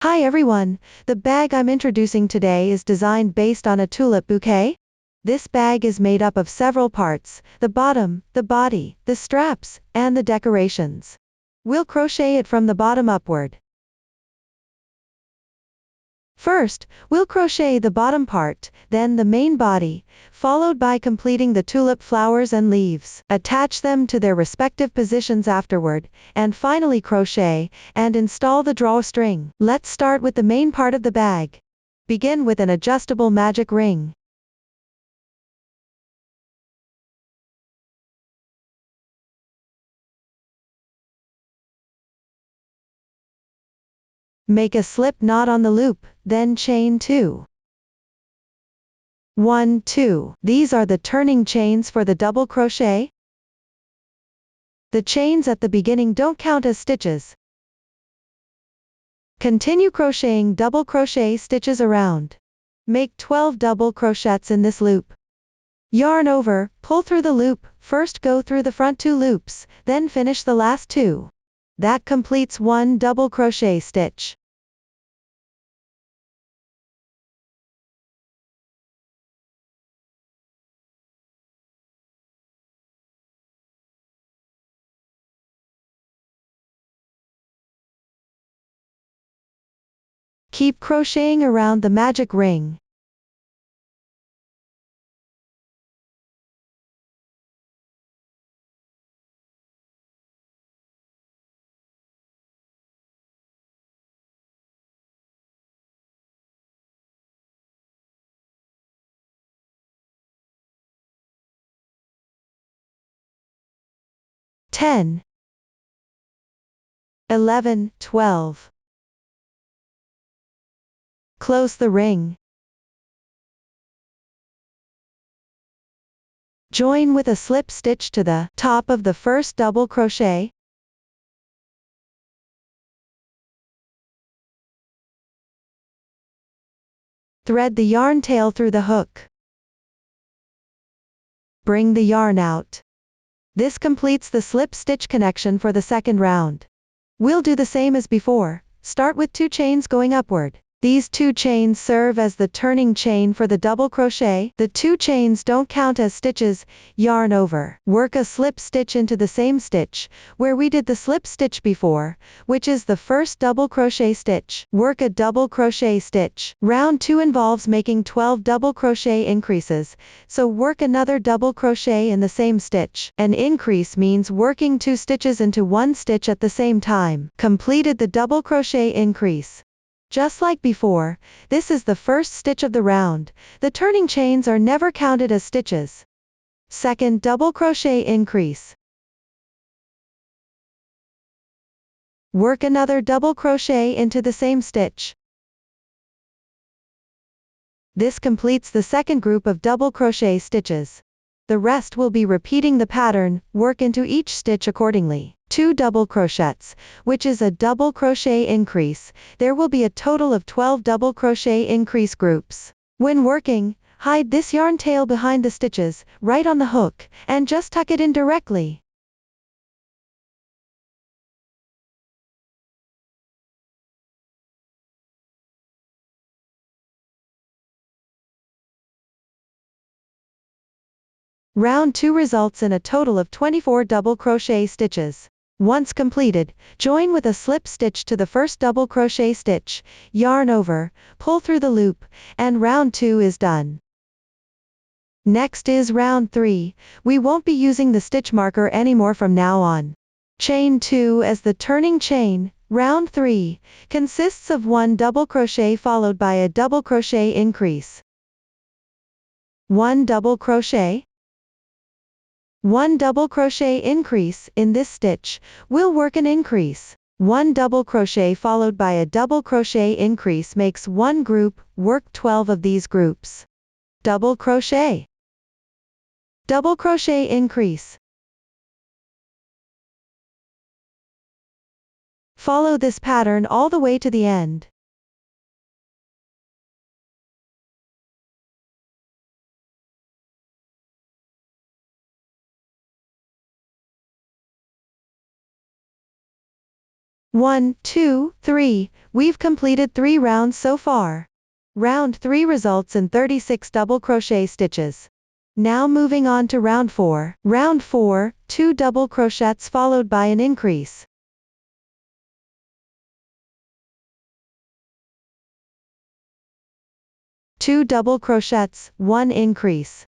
Hi everyone, the bag I'm introducing today is designed based on a tulip bouquet. This bag is made up of several parts, the bottom, the body, the straps, and the decorations. We'll crochet it from the bottom upward. First, we'll crochet the bottom part, then the main body, followed by completing the tulip flowers and leaves. Attach them to their respective positions afterward, and finally crochet and install the drawstring. Let's start with the main part of the bag. Begin with an adjustable magic ring. Make a slip knot on the loop, then chain 2. 1, 2. These are the turning chains for the double crochet. The chains at the beginning don't count as stitches. Continue crocheting double crochet stitches around. Make 12 double crochets in this loop. Yarn over, pull through the loop, first go through the front 2 loops, then finish the last 2. That completes 1 double crochet stitch. Keep crocheting around the magic ring. Ten, 11, 12. Close the ring. Join with a slip stitch to the top of the first double crochet. Thread the yarn tail through the hook. Bring the yarn out. This completes the slip stitch connection for the second round. We'll do the same as before, start with 2 chains going upward. These 2 chains serve as the turning chain for the double crochet. The 2 chains don't count as stitches. Yarn over. Work a slip stitch into the same stitch, where we did the slip stitch before, which is the first double crochet stitch. Work a double crochet stitch. Round 2 involves making 12 double crochet increases, so work another double crochet in the same stitch. An increase means working 2 stitches into 1 stitch at the same time. Completed the double crochet increase. Just like before, this is the first stitch of the round. The turning chains are never counted as stitches. Second double crochet increase. Work another double crochet into the same stitch. This completes the second group of double crochet stitches. The rest will be repeating the pattern. Work into each stitch accordingly. 2 double crochets, which is a double crochet increase. There will be a total of 12 double crochet increase groups. When working, hide this yarn tail behind the stitches, right on the hook, and just tuck it in directly. Round 2 results in a total of 24 double crochet stitches. Once completed, join with a slip stitch to the first double crochet stitch, yarn over, pull through the loop, and round 2 is done. Next is round 3. We won't be using the stitch marker anymore from now on. Chain 2 as the turning chain. Round 3 consists of 1 double crochet followed by a double crochet increase. 1 double crochet. 1 double crochet increase. In this stitch, we'll work an increase. 1 double crochet followed by a double crochet increase makes 1 group. Work 12 of these groups. Double crochet. Double crochet increase. Follow this pattern all the way to the end. 1, 2, 3. We've completed 3 rounds so far. Round 3 results in 36 double crochet stitches. Now moving on to round 4. Round 4, 2 double crochets followed by an increase. Two double crochets, 1 increase.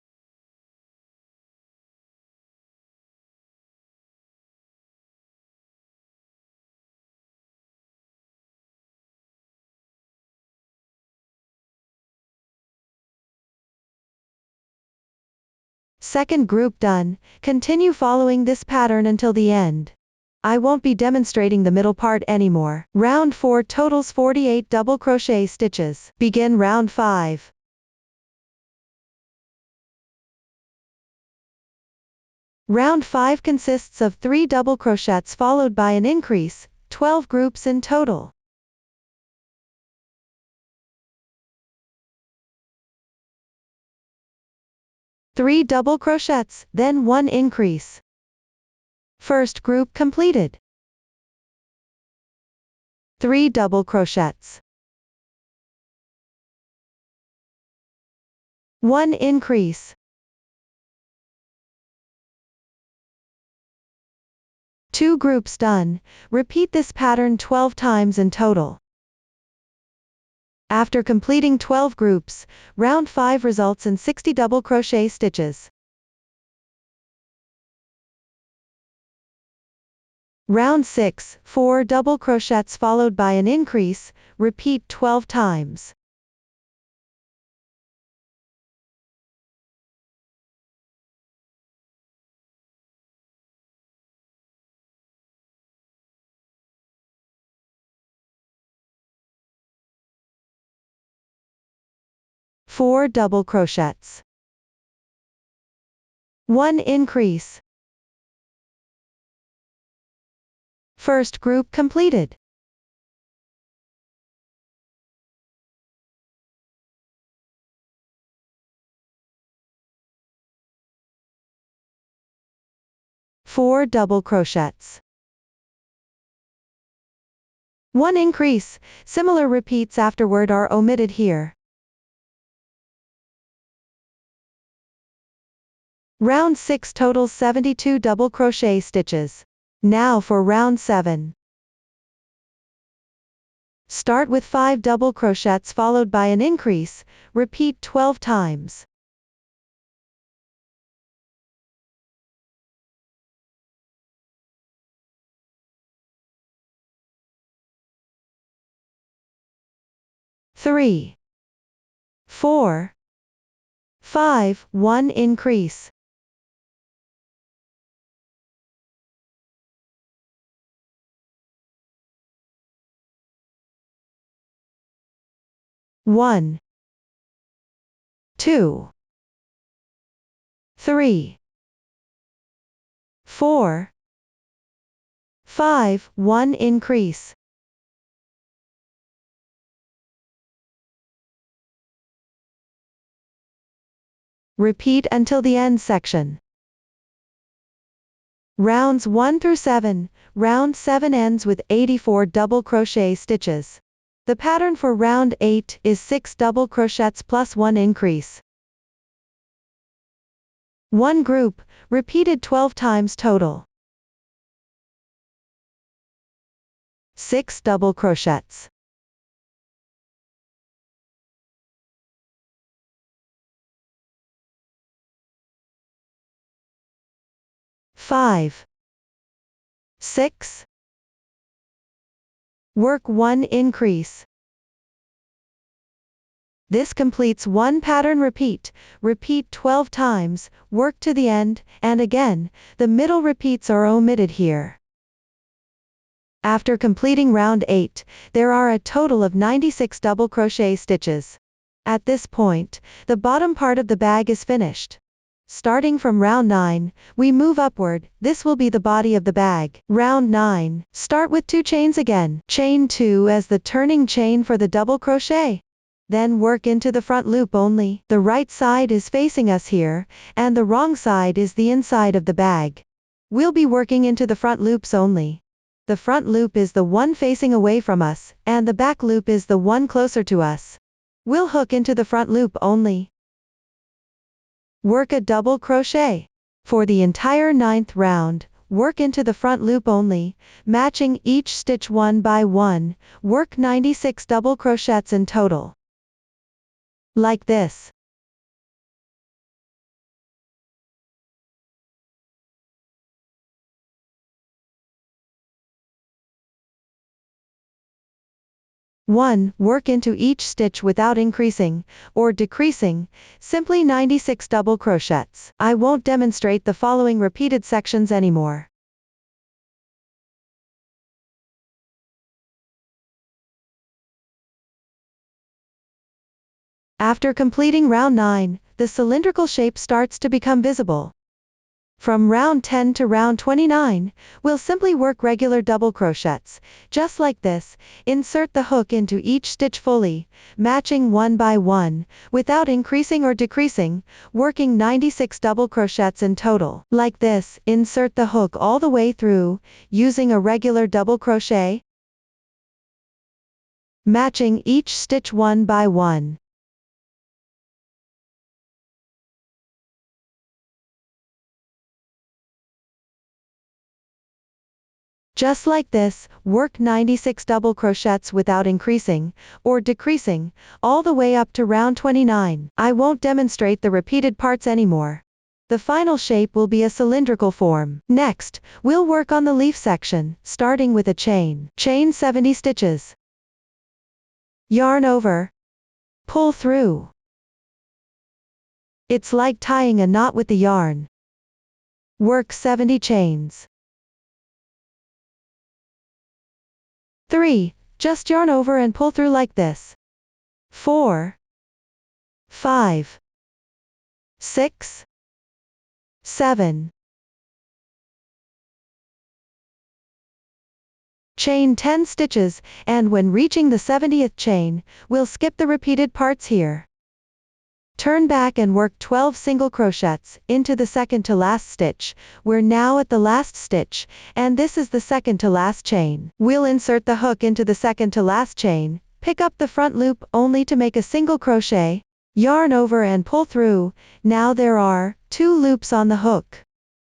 Second group done. Continue following this pattern until the end. I won't be demonstrating the middle part anymore. Round 4 totals 48 double crochet stitches. Begin round 5. Round 5 consists of 3 double crochets followed by an increase, 12 groups in total. Three double crochets, then 1 increase. First group completed. 3 double crochets. 1 increase. 2 groups done. Repeat this pattern 12 times in total. After completing 12 groups, round 5 results in 60 double crochet stitches. Round 6, 4 double crochets followed by an increase, repeat 12 times. Four double crochets. 1 increase. First group completed. Four double crochets. 1 increase. Similar repeats afterward are omitted here. Round 6 totals 72 double crochet stitches. Now for round 7. Start with 5 double crochets followed by an increase, repeat 12 times. Three, 4, 5, 1 increase. One, 2, 3, 4, 5, 1 increase. Repeat until the end section. Rounds 1 through 7. Round 7 ends with 84 double crochet stitches. The pattern for round 8 is 6 double crochets plus 1 increase. 1 group, repeated 12 times total. 6 double crochets. 5, 6. Work 1 increase. This completes 1 pattern repeat. Repeat 12 times, work to the end, and again, the middle repeats are omitted here. After completing round 8, there are a total of 96 double crochet stitches. At this point, the bottom part of the bag is finished. Starting from round 9, we move upward. This will be the body of the bag. Round 9, start with 2 chains again. Chain 2 as the turning chain for the double crochet. Then work into the front loop only. The right side is facing us here, and the wrong side is the inside of the bag. We'll be working into the front loops only. The front loop is the one facing away from us, and the back loop is the one closer to us. We'll hook into the front loop only. Work a double crochet. For the entire 9th round, work into the front loop only, matching each stitch one by one, work 96 double crochets in total. Like this. Work into each stitch without increasing or decreasing, simply 96 double crochets. I won't demonstrate the following repeated sections anymore. After completing round 9, the cylindrical shape starts to become visible. From round 10 to round 29, we'll simply work regular double crochets, just like this. Insert the hook into each stitch fully, matching one by one, without increasing or decreasing, working 96 double crochets in total. Like this, insert the hook all the way through, using a regular double crochet, matching each stitch one by one. Just like this, work 96 double crochets without increasing or decreasing, all the way up to round 29. I won't demonstrate the repeated parts anymore. The final shape will be a cylindrical form. Next, we'll work on the leaf section, starting with a chain. Chain 70 stitches. Yarn over. Pull through. It's like tying a knot with the yarn. Work 70 chains. 3. Just yarn over and pull through like this. 4, 5, 6, 7. Chain 10 stitches, and when reaching the 70th chain, we'll skip the repeated parts here. Turn back and work 12 single crochets into the second to last stitch. We're now at the last stitch, and this is the second to last chain. We'll insert the hook into the second to last chain, pick up the front loop only to make a single crochet, yarn over and pull through. Now there are 2 loops on the hook.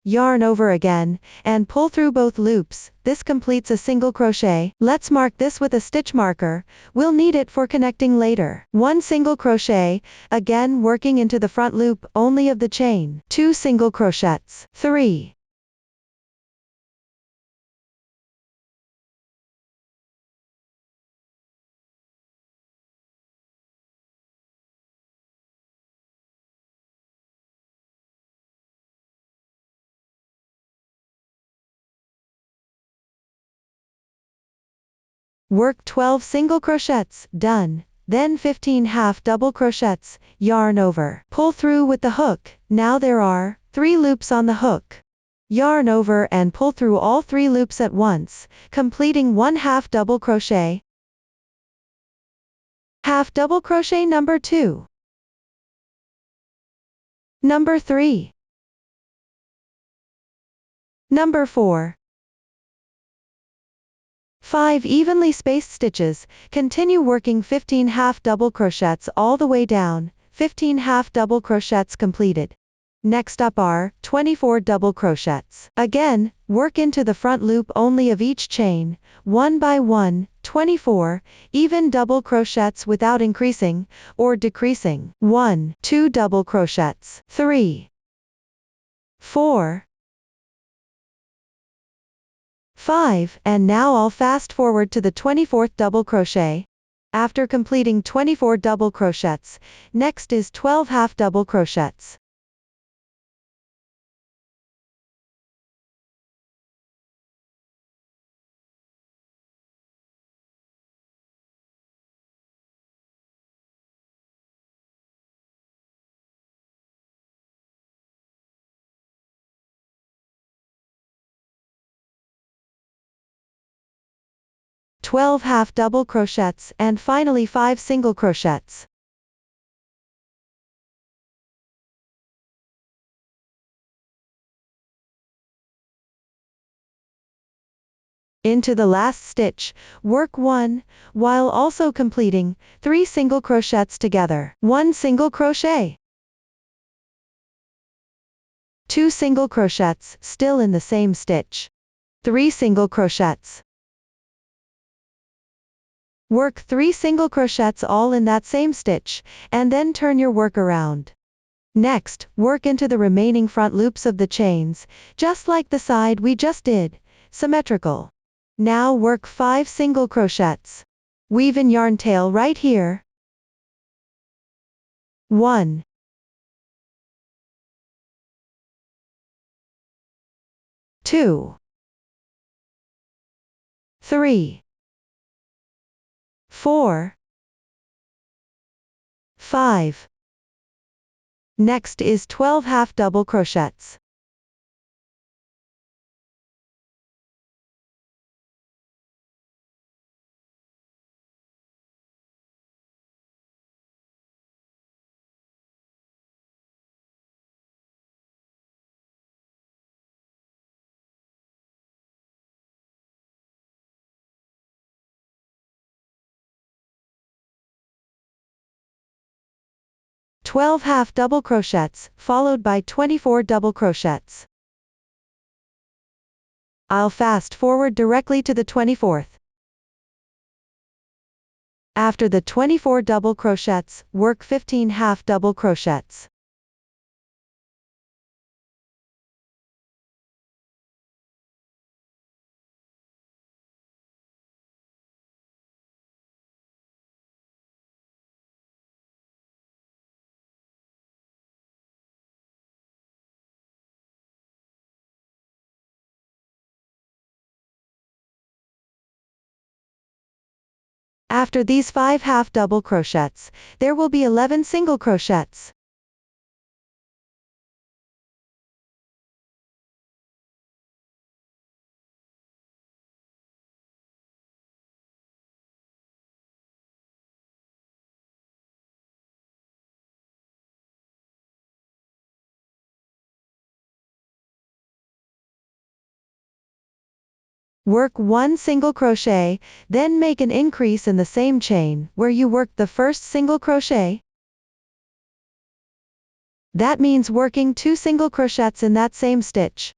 Yarn over again, and pull through both loops. This completes a single crochet. Let's mark this with a stitch marker. We'll need it for connecting later. 1 single crochet, again working into the front loop only of the chain. 2 single crochets. 3. Work 12 single crochets, done. Then 15 half double crochets, yarn over. Pull through with the hook. Now there are 3 loops on the hook. Yarn over and pull through all 3 loops at once, completing 1 half double crochet. Half double crochet number 2. Number 3. Number 4. 5 evenly spaced stitches. Continue working 15 half double crochets all the way down. 15 half double crochets completed. Next up are 24 double crochets. Again, work into the front loop only of each chain, one by one, 24 even double crochets without increasing or decreasing. 1, 2 double crochets. 3, 4, 5, and now I'll fast forward to the 24th double crochet. After completing 24 double crochets, next is 12 half double crochets. Twelve half double crochets, and finally 5 single crochets. Into the last stitch, work 1, while also completing 3 single crochets together. 1 single crochet. 2 single crochets, still in the same stitch. 3 single crochets. Work 3 single crochets all in that same stitch, and then turn your work around. Next, work into the remaining front loops of the chains, just like the side we just did, symmetrical. Now work 5 single crochets. Weave in yarn tail right here. 1, 2, 3, 4, 5. Next is 12 half double crochets. "12 half double crochets, followed by 24 double crochets." I'll fast forward directly to the 24th. After the 24 double crochets, work 15 half double crochets. After these 5 half double crochets, there will be 11 single crochets. Work 1 single crochet, then make an increase in the same chain where you worked the first single crochet. That means working 2 single crochets in that same stitch.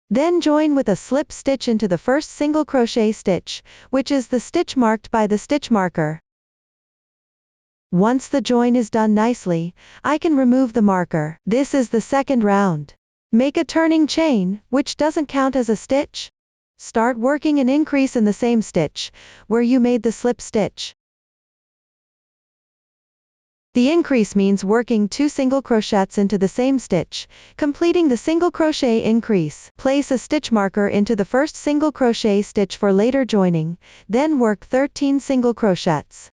Then join with a slip stitch into the first single crochet stitch, which is the stitch marked by the stitch marker. Once the join is done nicely, I can remove the marker. This is the second round. Make a turning chain, which doesn't count as a stitch. Start working an increase in the same stitch, where you made the slip stitch. The increase means working 2 single crochets into the same stitch, completing the single crochet increase. Place a stitch marker into the first single crochet stitch for later joining, then work 13 single crochets.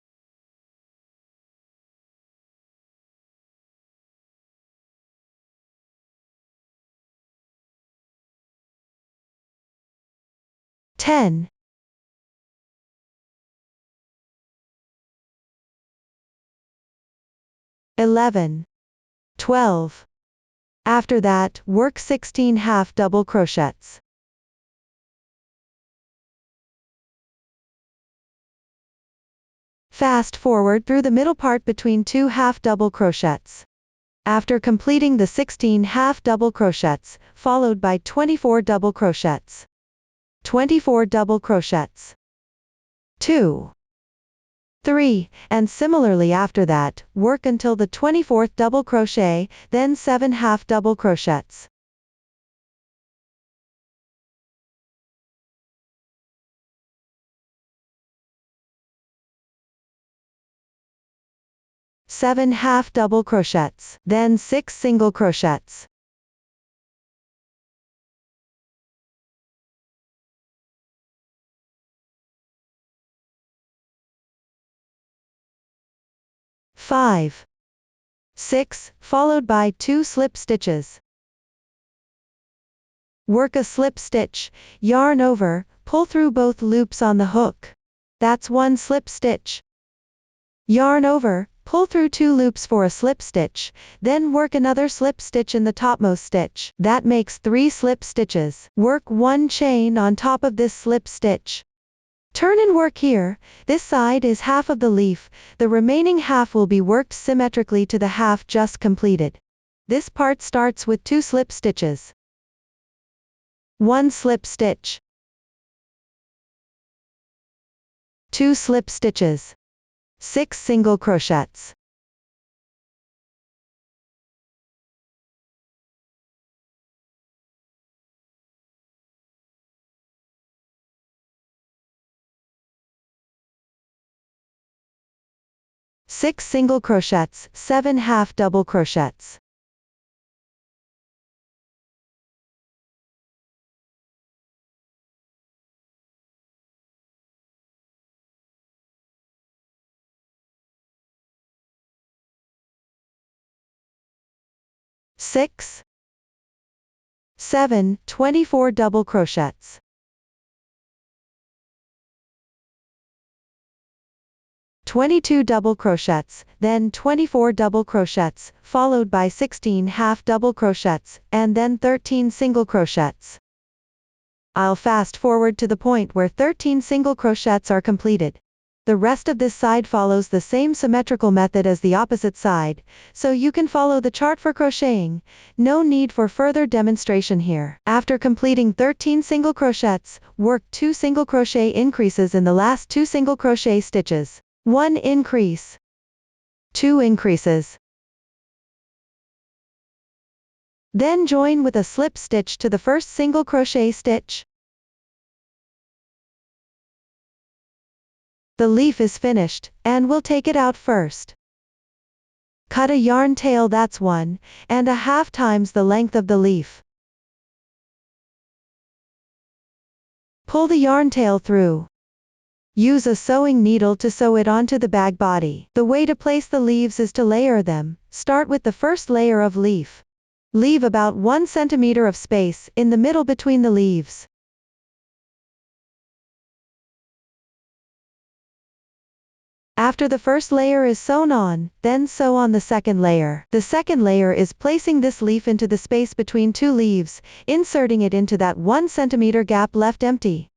"10, 11, 12. After that, work 16 half double crochets. Fast forward through the middle part between 2 half double crochets. After completing the 16 half double crochets, followed by 24 double crochets. 24 double crochets. 2, 3, and similarly after that, work until the 24th double crochet, then 7 half double crochets. Seven half double crochets, then 6 single crochets. Five, 6, followed by 2 slip stitches. Work a slip stitch, yarn over, pull through both loops on the hook. That's 1 slip stitch. Yarn over, Pull through 2 loops for a slip stitch, then work another slip stitch in the topmost stitch. That makes 3 slip stitches. Work 1 chain on top of this slip stitch. Turn and work here. This side is half of the leaf. The remaining half will be worked symmetrically to the half just completed. This part starts with 2 slip stitches. 1 slip stitch. 2 slip stitches. 6 single crochets. Six single crochets, 7 half double crochets. Six, 7, 24 double crochets. 22 double crochets, then 24 double crochets, followed by 16 half double crochets, and then 13 single crochets. I'll fast forward to the point where 13 single crochets are completed. The rest of this side follows the same symmetrical method as the opposite side, so you can follow the chart for crocheting. No need for further demonstration here. After completing 13 single crochets, work 2 single crochet increases in the last 2 single crochet stitches. 1 increase, 2 increases. Then join with a slip stitch to the first single crochet stitch. The leaf is finished, and we'll take it out first. Cut a yarn tail that's 1.5 times the length of the leaf. Pull the yarn tail through. Use a sewing needle to sew it onto the bag body. The way to place the leaves is to layer them. Start with the first layer of leaf. Leave about 1 centimeter of space in the middle between the leaves. After the first layer is sewn on, then sew on the second layer. The second layer is placing this leaf into the space between 2 leaves, inserting it into that 1 centimeter gap left empty.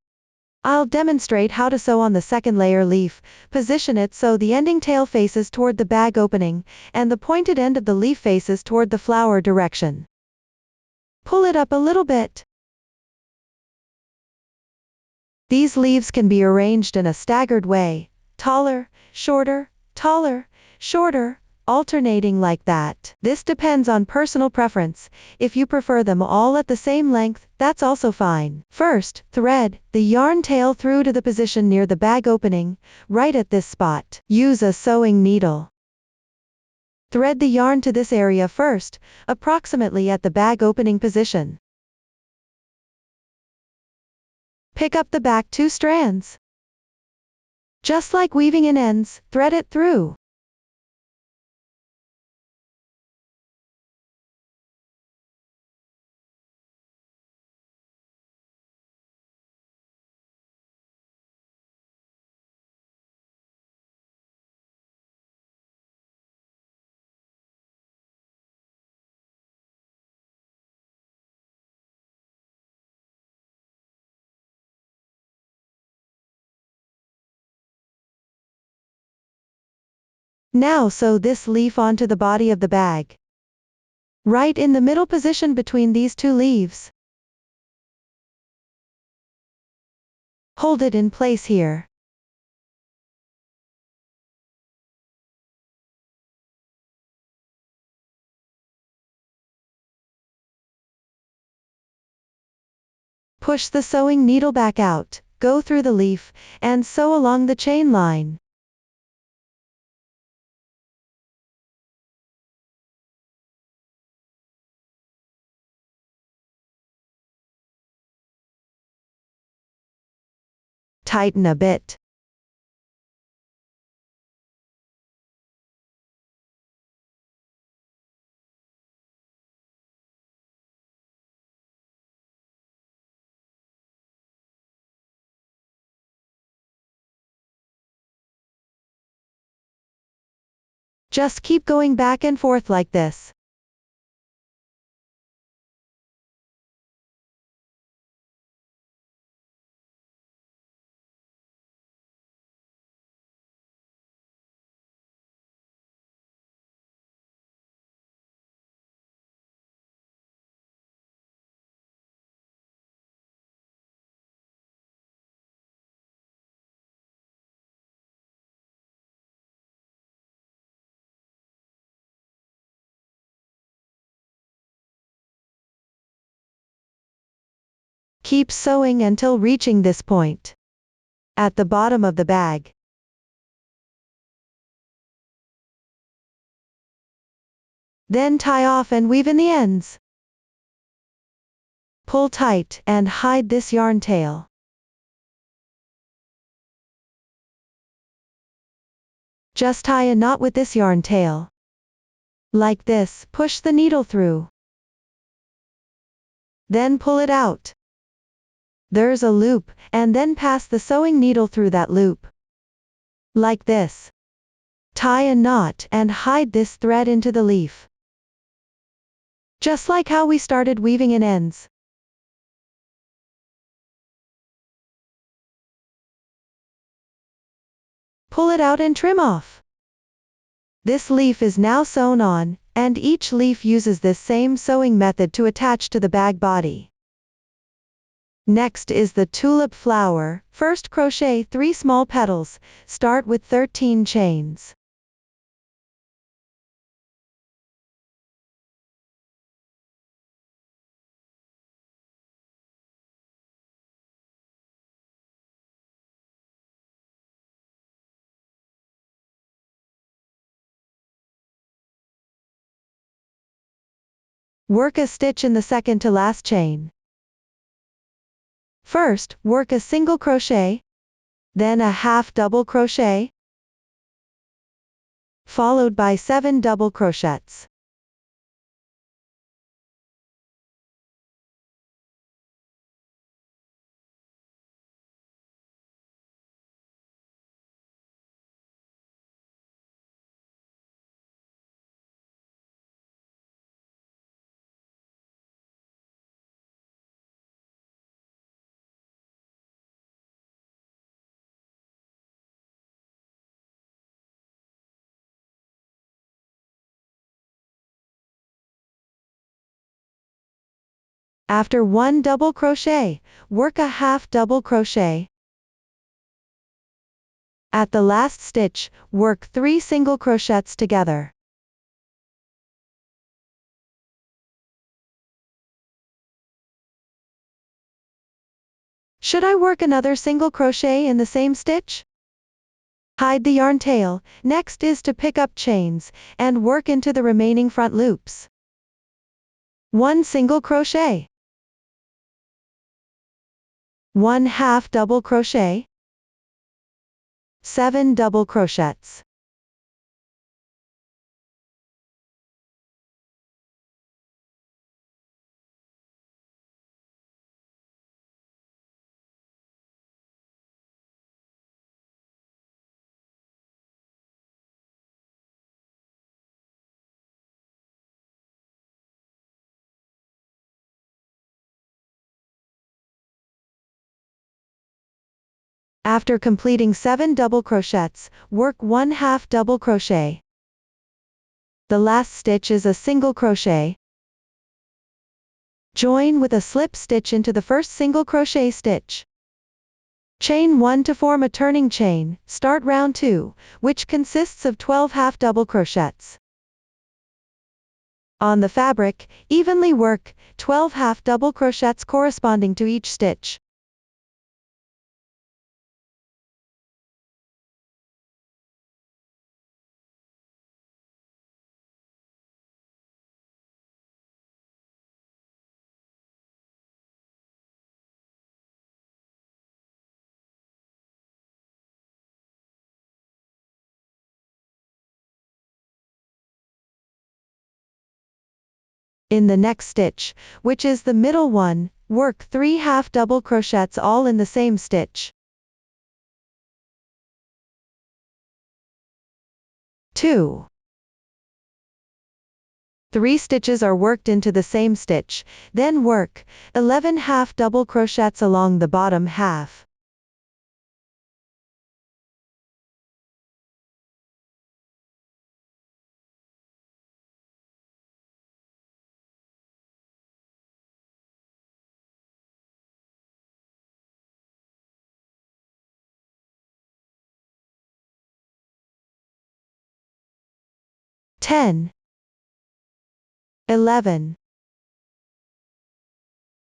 I'll demonstrate how to sew on the second layer leaf. Position it so the ending tail faces toward the bag opening, and the pointed end of the leaf faces toward the flower direction. Pull it up a little bit. These leaves can be arranged in a staggered way, taller, shorter, taller, shorter, alternating like that. This depends on personal preference. If you prefer them all at the same length, that's also fine. First, thread the yarn tail through to the position near the bag opening, right at this spot. Use a sewing needle. Thread the yarn to this area first, approximately at the bag opening position. Pick up the back 2 strands. Just like weaving in ends, thread it through. Now sew this leaf onto the body of the bag. Right in the middle position between these 2 leaves. Hold it in place here. Push the sewing needle back out, go through the leaf, and sew along the chain line. Tighten a bit. Just keep going back and forth like this. Keep sewing until reaching this point at the bottom of the bag. Then tie off and weave in the ends. Pull tight and hide this yarn tail. Just tie a knot with this yarn tail. Like this, push the needle through. Then pull it out. There's a loop, and then pass the sewing needle through that loop. Like this. Tie a knot and hide this thread into the leaf. Just like how we started weaving in ends. Pull it out and trim off. This leaf is now sewn on, and each leaf uses this same sewing method to attach to the bag body. Next is the tulip flower. First crochet 3 small petals, start with 13 chains. Work a stitch in the second to last chain. First, work a single crochet, then a half double crochet, followed by 7 double crochets. After 1 double crochet, work a half double crochet. At the last stitch, work 3 single crochets together. Should I work another single crochet in the same stitch? Hide the yarn tail. Next is to pick up chains, and work into the remaining front loops. 1 single crochet. 1 half double crochet. 7 double crochets. After completing 7 double crochets, work 1 half double crochet. The last stitch is a single crochet. Join with a slip stitch into the first single crochet stitch. Chain 1 to form a turning chain. Start round 2, which consists of 12 half double crochets. On the fabric, evenly work 12 half double crochets corresponding to each stitch. In the next stitch, which is the middle one, work 3 half double crochets all in the same stitch. 2. 3 stitches are worked into the same stitch, then work 11 half double crochets along the bottom half. Ten, 11.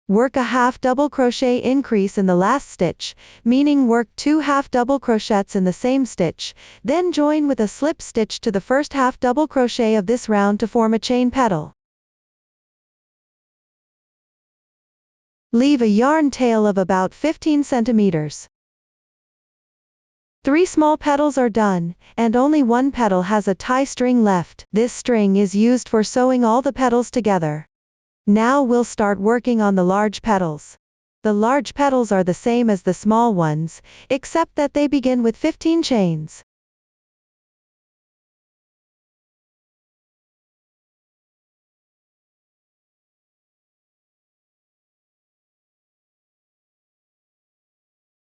Work a half double crochet increase in the last stitch, meaning work 2 half double crochets in the same stitch, then join with a slip stitch to the first half double crochet of this round to form a chain petal. Leave a yarn tail of about 15 centimeters. 3 small petals are done, and only one petal has a tie string left. This string is used for sewing all the petals together. Now we'll start working on the large petals. The large petals are the same as the small ones, except that they begin with 15 chains.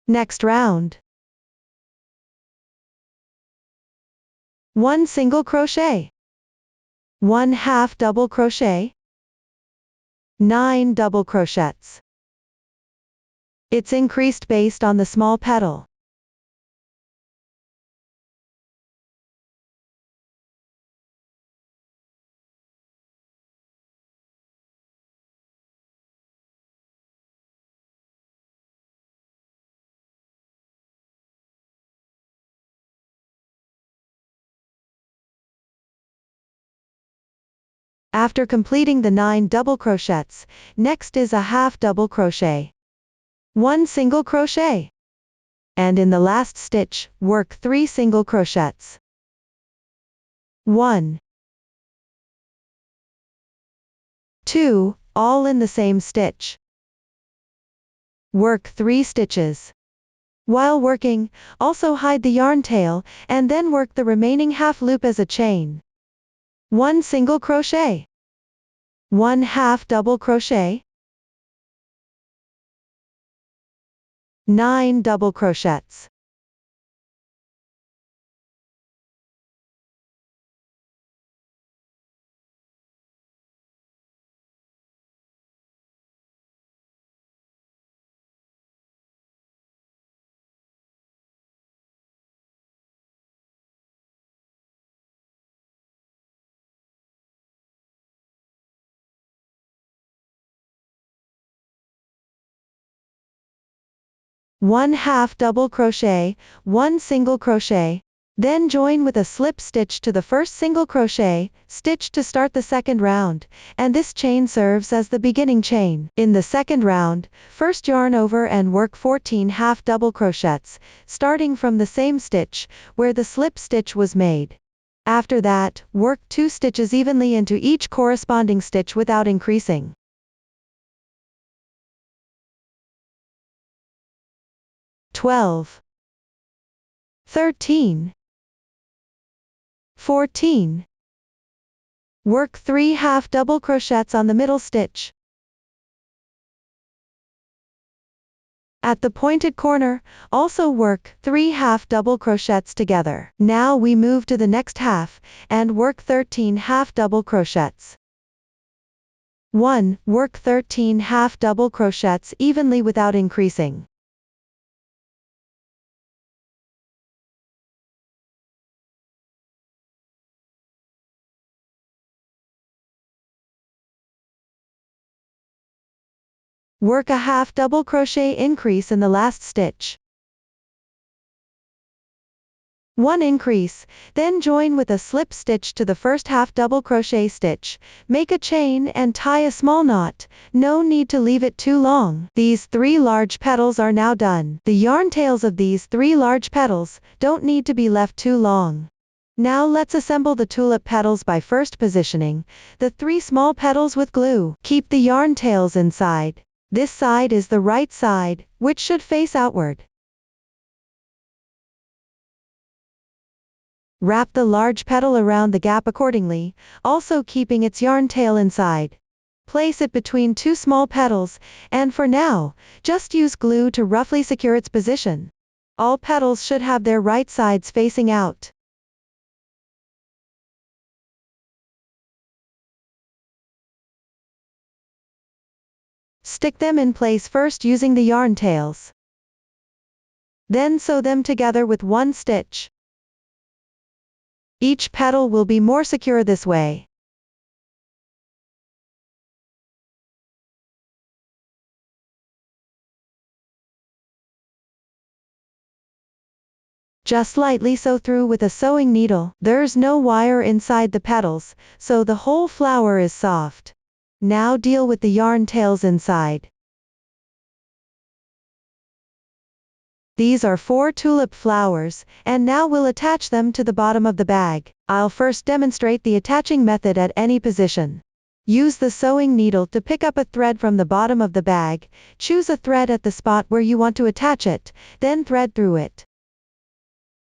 Next round. 1 single crochet, 1 half double crochet, 9 double crochets. It's increased based on the small petal. After completing the 9 double crochets, next is a half double crochet, 1 single crochet, and in the last stitch, work 3 single crochets. 1, 2, all in the same stitch. Work 3 stitches. While working, also hide the yarn tail, and then work the remaining half loop as a chain. 1 single crochet, 1 half double crochet, 9 double crochets. One half double crochet, 1 single crochet, then join with a slip stitch to the first single crochet, stitch to start the second round, and this chain serves as the beginning chain. In the second round, first yarn over and work 14 half double crochets, starting from the same stitch, where the slip stitch was made. After that, work 2 stitches evenly into each corresponding stitch without increasing. 12, 13, 14. Work 3 half double crochets on the middle stitch. At the pointed corner, also work 3 half double crochets together. Now we move to the next half, and work 13 half double crochets. 1. Work 13 half double crochets evenly without increasing. Work a half double crochet increase in the last stitch. 1 increase, then join with a slip stitch to the first half double crochet stitch, make a chain and tie a small knot, no need to leave it too long. These 3 large petals are now done. The yarn tails of these 3 large petals don't need to be left too long. Now let's assemble the tulip petals by first positioning the 3 small petals with glue. Keep the yarn tails inside. This side is the right side, which should face outward. Wrap the large petal around the gap accordingly, also keeping its yarn tail inside. Place it between two small petals, and for now, just use glue to roughly secure its position. All petals should have their right sides facing out. Stick them in place first using the yarn tails. Then sew them together with one stitch. Each petal will be more secure this way. Just lightly sew through with a sewing needle. There's no wire inside the petals, so the whole flower is soft. Now deal with the yarn tails inside. These are 4 tulip flowers, and now we'll attach them to the bottom of the bag. I'll first demonstrate the attaching method at any position. Use the sewing needle to pick up a thread from the bottom of the bag, choose a thread at the spot where you want to attach it, then thread through it.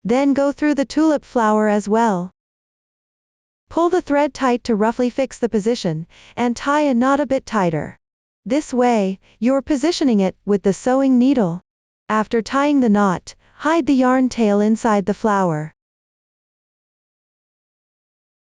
Then go through the tulip flower as well. Pull the thread tight to roughly fix the position, and tie a knot a bit tighter. This way, you're positioning it with the sewing needle. After tying the knot, hide the yarn tail inside the flower.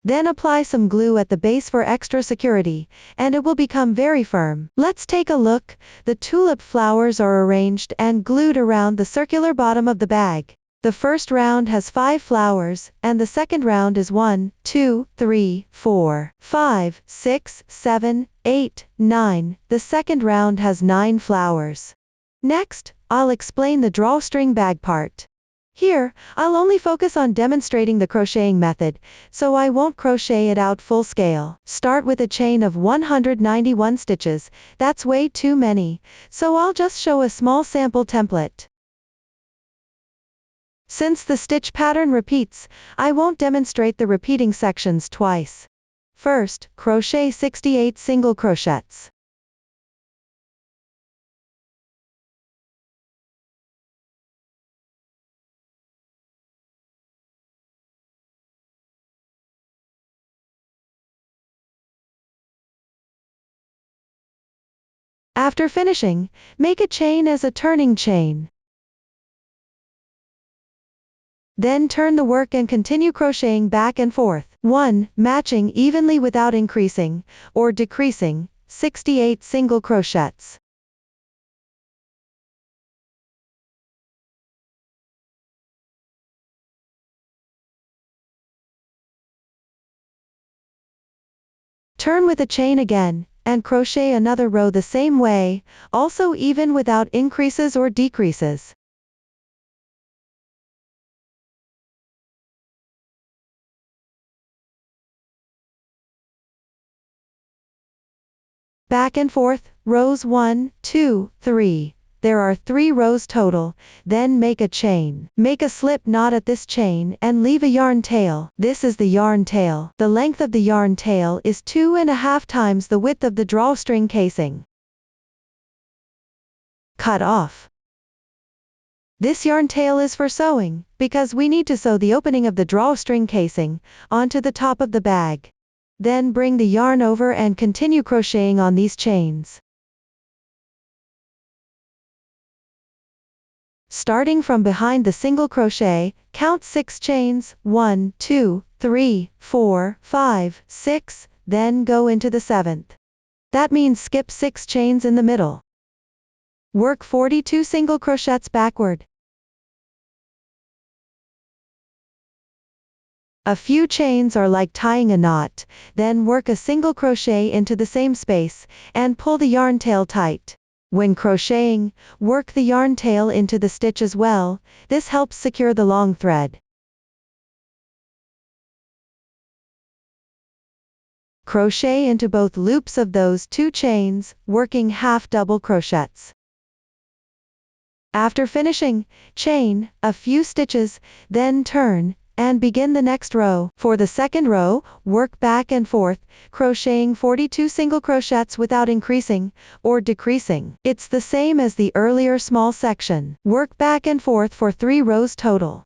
Then apply some glue at the base for extra security, and it will become very firm. Let's take a look. The tulip flowers are arranged and glued around the circular bottom of the bag. The first round has 5 flowers, and the second round is 1, 2, 3, 4, 5, 6, 7, 8, 9. The second round has 9 flowers. Next, I'll explain the drawstring bag part. Here, I'll only focus on demonstrating the crocheting method, so I won't crochet it out full scale. Start with a chain of 191 stitches, that's way too many, so I'll just show a small sample template. Since the stitch pattern repeats, I won't demonstrate the repeating sections twice. First, crochet 68 single crochets. After finishing, make a chain as a turning chain. Then turn the work and continue crocheting back and forth. 1. Matching evenly without increasing or decreasing, 68 single crochets. Turn with a chain again, and crochet another row the same way, also even without increases or decreases. Back and forth, rows 1, 2, 3. There are 3 rows total, then make a chain. Make a slip knot at this chain and leave a yarn tail. This is the yarn tail. The length of the yarn tail is 2.5 times the width of the drawstring casing. Cut off. This yarn tail is for sewing, because we need to sew the opening of the drawstring casing onto the top of the bag. Then bring the yarn over and continue crocheting on these chains. Starting from behind the single crochet, count 6 chains, 1, 2, 3, 4, 5, 6, then go into the 7th. That means skip 6 chains in the middle. Work 42 single crochets backward. A few chains are like tying a knot, then work a single crochet into the same space, and pull the yarn tail tight. When crocheting, work the yarn tail into the stitch as well, this helps secure the long thread. Crochet into both loops of those 2 chains, working half double crochets. After finishing, chain a few stitches, then turn, and begin the next row. For the second row, work back and forth, crocheting 42 single crochets without increasing or decreasing. It's the same as the earlier small section. Work back and forth for 3 rows total.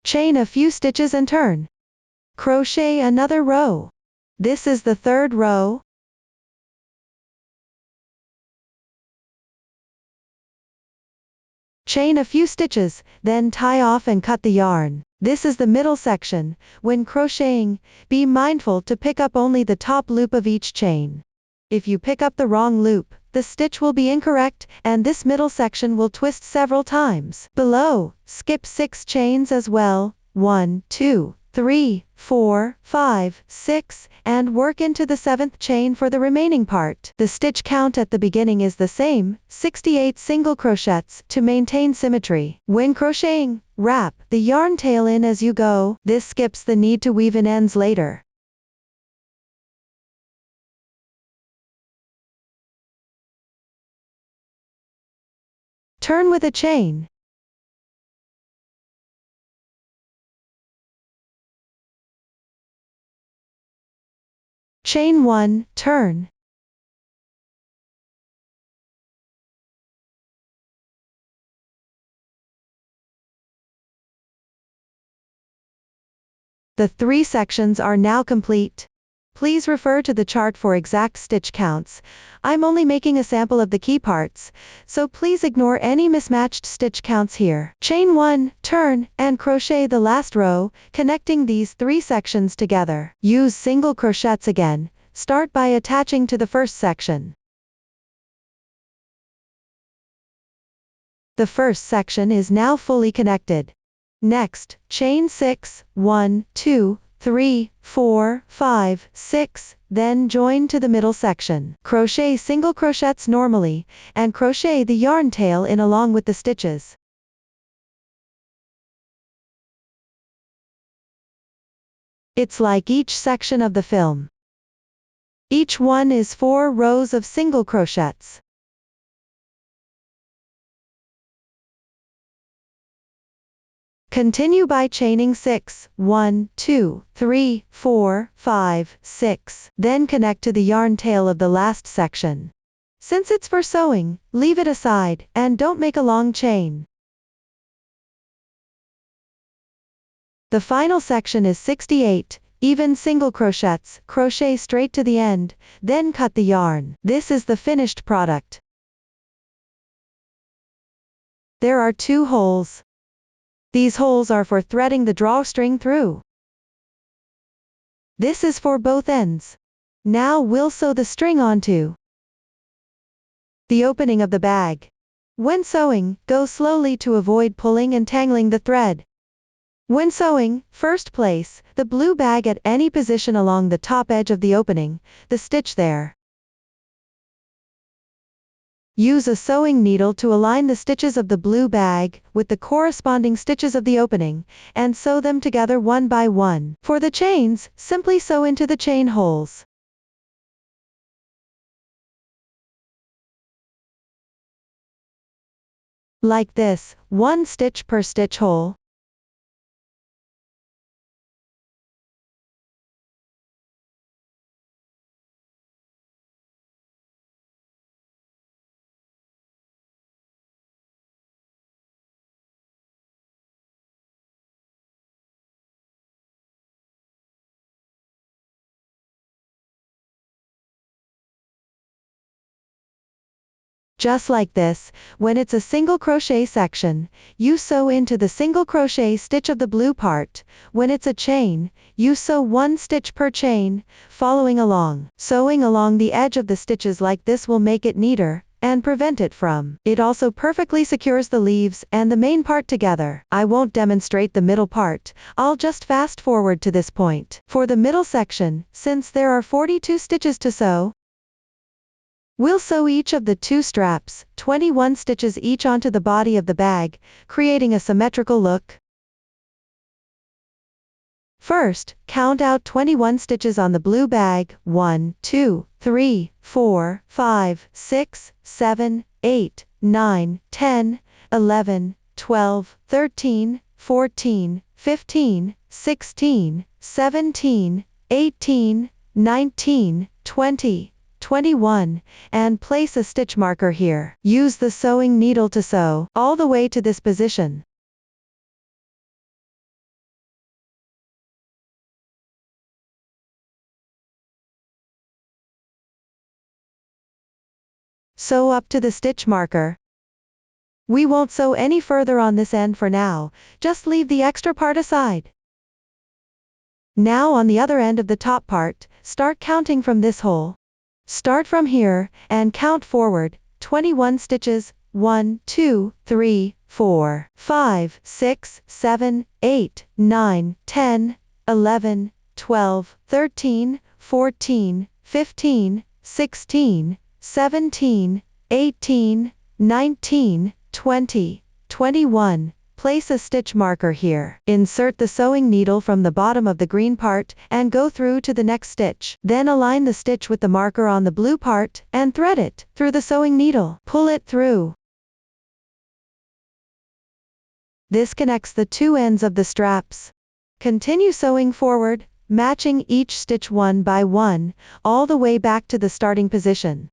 Chain a few stitches and turn. Crochet another row. This is the third row. Chain a few stitches, then tie off and cut the yarn. This is the middle section. When crocheting, be mindful to pick up only the top loop of each chain. If you pick up the wrong loop, the stitch will be incorrect, and this middle section will twist several times. Below, skip 6 chains as well, 1, 2, 3, 4, 5, 6, and work into the 7th chain for the remaining part. The stitch count at the beginning is the same, 68 single crochets, to maintain symmetry. When crocheting, wrap the yarn tail in as you go. This skips the need to weave in ends later. Turn with a chain. Chain 1, turn. The 3 sections are now complete. Please refer to the chart for exact stitch counts. I'm only making a sample of the key parts, so please ignore any mismatched stitch counts here. Chain 1, turn, and crochet the last row, connecting these 3 sections together. Use single crochets again. Start by attaching to the first section. The first section is now fully connected. Next, chain 6, 1, 2, 3, 4, 5, 6, then join to the middle section. Crochet single crochets normally, and crochet the yarn tail in along with the stitches. It's like each section of the film. Each one is 4 rows of single crochets. Continue by chaining 6, 1, 2, 3, 4, 5, 6, then connect to the yarn tail of the last section. Since it's for sewing, leave it aside, and don't make a long chain. The final section is 68, even single crochets, crochet straight to the end, then cut the yarn. This is the finished product. There are 2 holes. These holes are for threading the drawstring through. This is for both ends. Now we'll sew the string onto the opening of the bag. When sewing, go slowly to avoid pulling and tangling the thread. When sewing, first place the blue bag at any position along the top edge of the opening, the stitch there. Use a sewing needle to align the stitches of the blue bag with the corresponding stitches of the opening, and sew them together one by one. For the chains, simply sew into the chain holes. Like this, 1 stitch per stitch hole. Just like this, when it's a single crochet section, you sew into the single crochet stitch of the blue part. When it's a chain, you sew 1 stitch per chain, following along. Sewing along the edge of the stitches like this will make it neater, and prevent it from. It also perfectly secures the leaves and the main part together. I won't demonstrate the middle part, I'll just fast forward to this point. For the middle section, since there are 42 stitches to sew, we'll sew each of the 2 straps, 21 stitches each onto the body of the bag, creating a symmetrical look. First, count out 21 stitches on the blue bag, 1, 2, 3, 4, 5, 6, 7, 8, 9, 10, 11, 12, 13, 14, 15, 16, 17, 18, 19, 20, 21, and place a stitch marker here. Use the sewing needle to sew all the way to this position. Sew up to the stitch marker. We won't sew any further on this end for now, just leave the extra part aside. Now on the other end of the top part, start counting from this hole. Start from here, and count forward, 21 stitches, 1, 2, 3, 4, 5, 6, 7, 8, 9, 10, 11, 12, 13, 14, 15, 16, 17, 18, 19, 20, 21. Place a stitch marker here. Insert the sewing needle from the bottom of the green part, and go through to the next stitch. Then align the stitch with the marker on the blue part, and thread it through the sewing needle. Pull it through. This connects the two ends of the straps. Continue sewing forward, matching each stitch one by one, all the way back to the starting position.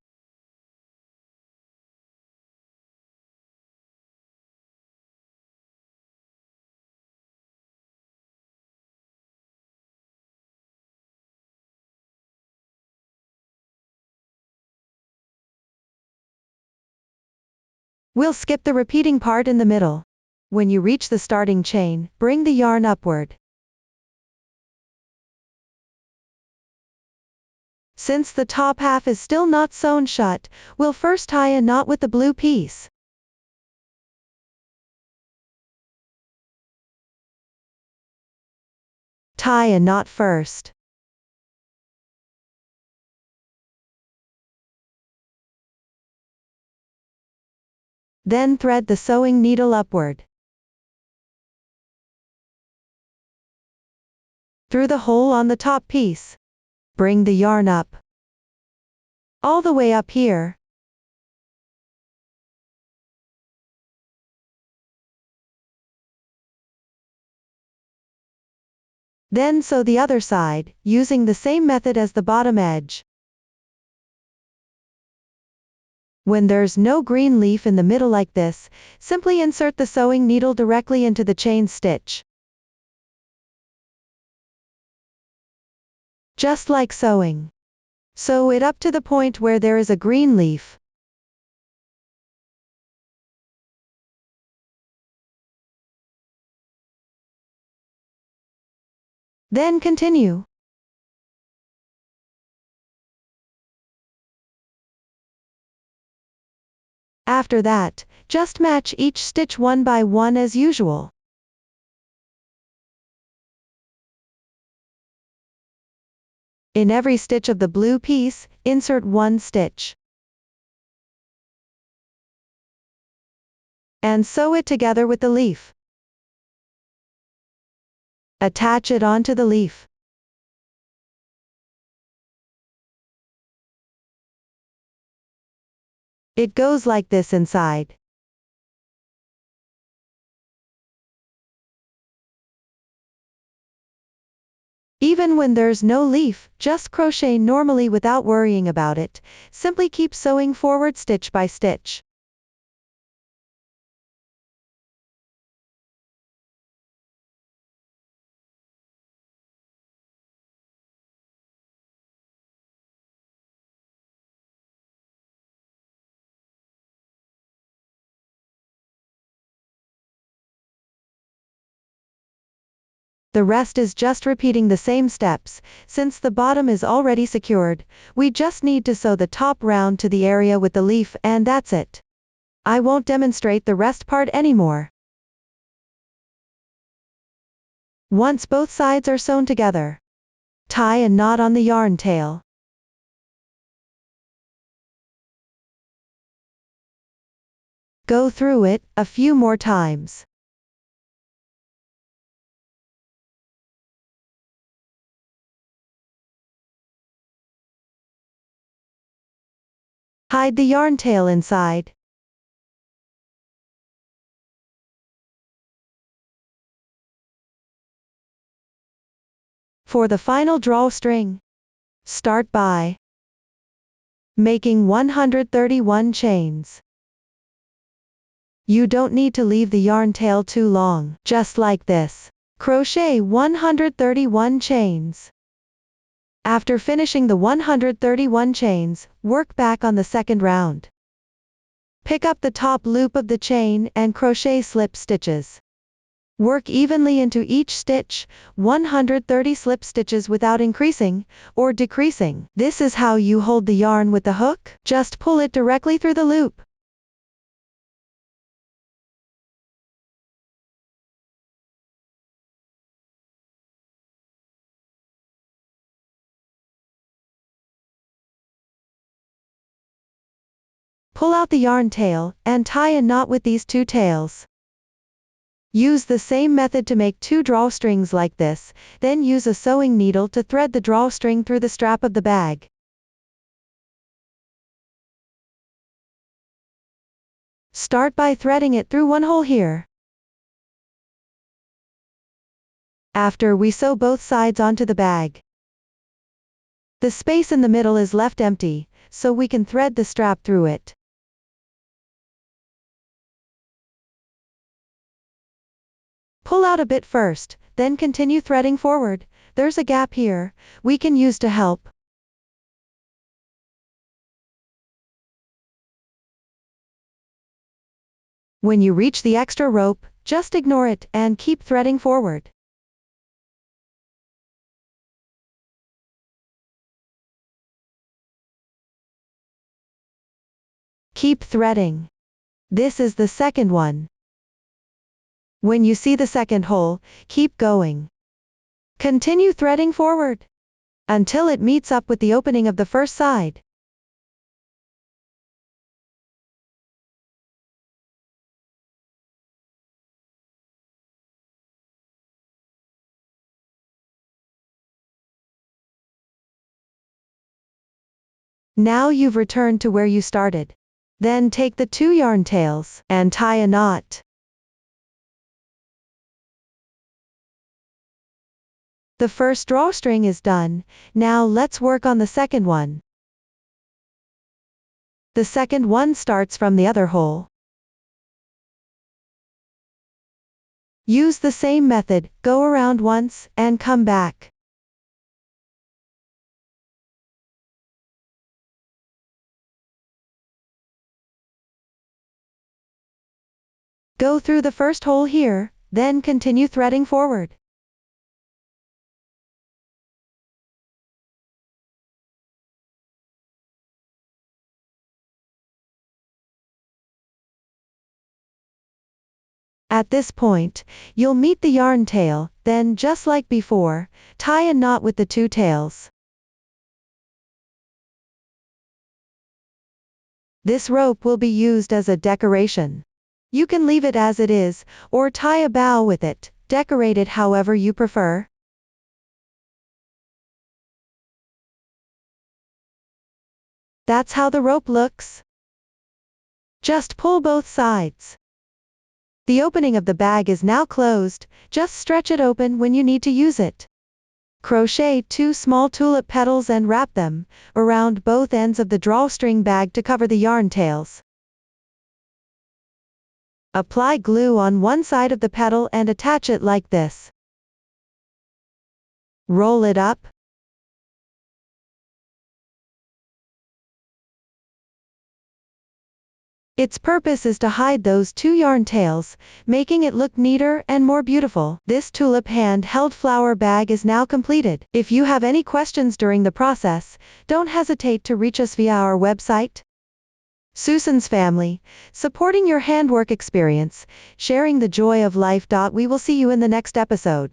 We'll skip the repeating part in the middle. When you reach the starting chain, bring the yarn upward. Since the top half is still not sewn shut, we'll first tie a knot with the blue piece. Tie a knot first. Then thread the sewing needle upward. Through the hole on the top piece. Bring the yarn up. All the way up here. Then sew the other side, using the same method as the bottom edge. When there's no green leaf in the middle like this, simply insert the sewing needle directly into the chain stitch. Just like sewing. Sew it up to the point where there is a green leaf. Then continue. After that, just match each stitch one by one as usual. In every stitch of the blue piece, insert one stitch. And sew it together with the leaf. Attach it onto the leaf. It goes like this inside. Even when there's no leaf, just crochet normally without worrying about it. Simply keep sewing forward stitch by stitch. The rest is just repeating the same steps. Since the bottom is already secured, we just need to sew the top round to the area with the leaf, and that's it. I won't demonstrate the rest part anymore. Once both sides are sewn together, tie a knot on the yarn tail. Go through it a few more times. Hide the yarn tail inside. For the final drawstring, start by making 131 chains. You don't need to leave the yarn tail too long, just like this. Crochet 131 chains. After finishing the 131 chains, work back on the second round. Pick up the top loop of the chain and crochet slip stitches. Work evenly into each stitch, 130 slip stitches without increasing or decreasing. This is how you hold the yarn with the hook. Just pull it directly through the loop. Pull out the yarn tail, and tie a knot with these two tails. Use the same method to make 2 drawstrings like this, then use a sewing needle to thread the drawstring through the strap of the bag. Start by threading it through one hole here. After we sew both sides onto the bag. The space in the middle is left empty, so we can thread the strap through it. Pull out a bit first, then continue threading forward. There's a gap here, we can use to help. When you reach the extra rope, just ignore it and keep threading forward. Keep threading. This is the second one. When you see the second hole, keep going. Continue threading forward until it meets up with the opening of the first side. Now you've returned to where you started. Then take the 2 yarn tails and tie a knot. The first drawstring is done, now let's work on the second one. The second one starts from the other hole. Use the same method, go around once, and come back. Go through the first hole here, then continue threading forward. At this point, you'll meet the yarn tail, then just like before, tie a knot with the 2 tails. This rope will be used as a decoration. You can leave it as it is, or tie a bow with it, decorate it however you prefer. That's how the rope looks. Just pull both sides. The opening of the bag is now closed, just stretch it open when you need to use it. Crochet 2 small tulip petals and wrap them around both ends of the drawstring bag to cover the yarn tails. Apply glue on one side of the petal and attach it like this. Roll it up. Its purpose is to hide those 2 yarn tails, making it look neater and more beautiful. This tulip hand-held flower bag is now completed. If you have any questions during the process, don't hesitate to reach us via our website. Susan's Family, supporting your handwork experience, sharing the joy of life. We will see you in the next episode.